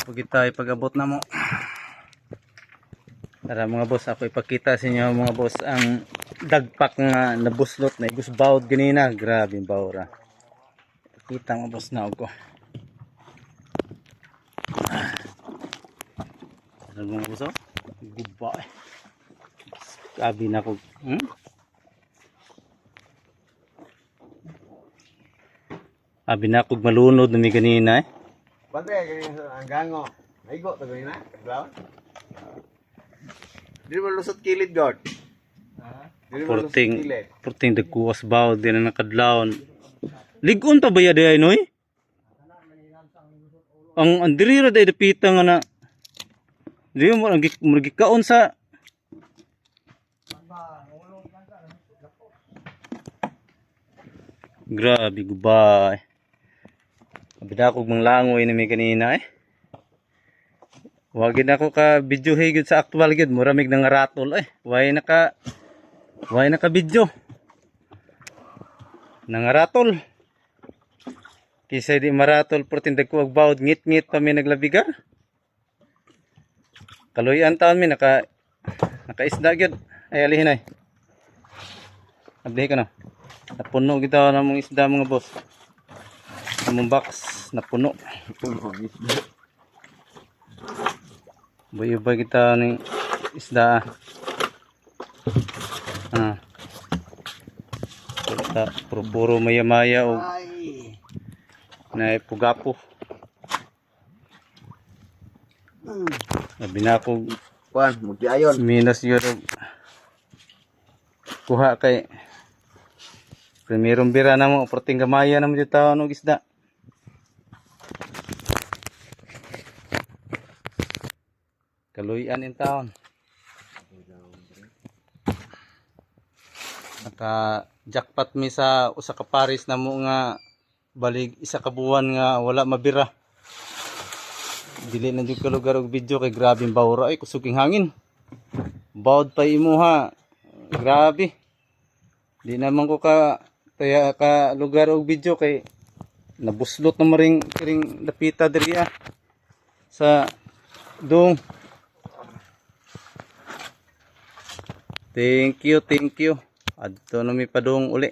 Pagit tayo pag-abot na mo. Tara mga boss, ako ipakita sa inyo mga boss ang dagpak nga nabuslot na igusbawd ganina. Grabe yung bawra. Kita mga boss na ako. Tara mga boss, oh. Guba eh. Sabi na ako. Sabi na ako malunod na may ganina eh. Pante ang gango. Naigo to ganina, kadlaw. Dili mo lusot kilid god. Dili mo lusot kilid. Porting dagkuwas bawd din na nakadlawon. Ligon pa ba ya day noy? Ang andirira day dapita nga na. Di mo gikaon sa grabe gubay. Abida ko mang langoy na may kanina eh. Wagin ako ka video higit sa actual gid, muramig nang ratol eh. Way naka video. Nang ratol. Kisay di maratol portindag ko agbawd ngit-ngit pa may naglabigar. Kaluyan taon mi naka-isda gyud. Ay alihin ay. Abdi ka na. Napuno kita na mong isda mga boss. Among box napuno. Buyo-buyo kita ng isda. Puro maya-maya o na pugapo. Sabi na ako Kuan, magdiayon. minus yun. Kuha kay primerong bira na mo. Porting gamaya na mo dito tao ng isda. Kaluyan in town. Naka jackpot mi sa usa ka paris na mo nga balig isa ka buwan nga wala mabira. Dili na jud ka lugar og video kay grabe ang bawra ay kusuging hangin. Bawd pa imuha. Grabe. Di naman ko ka lugar og video kay nabuslot na maring napita diri sa dong. Thank you. Adto na mi padung uli.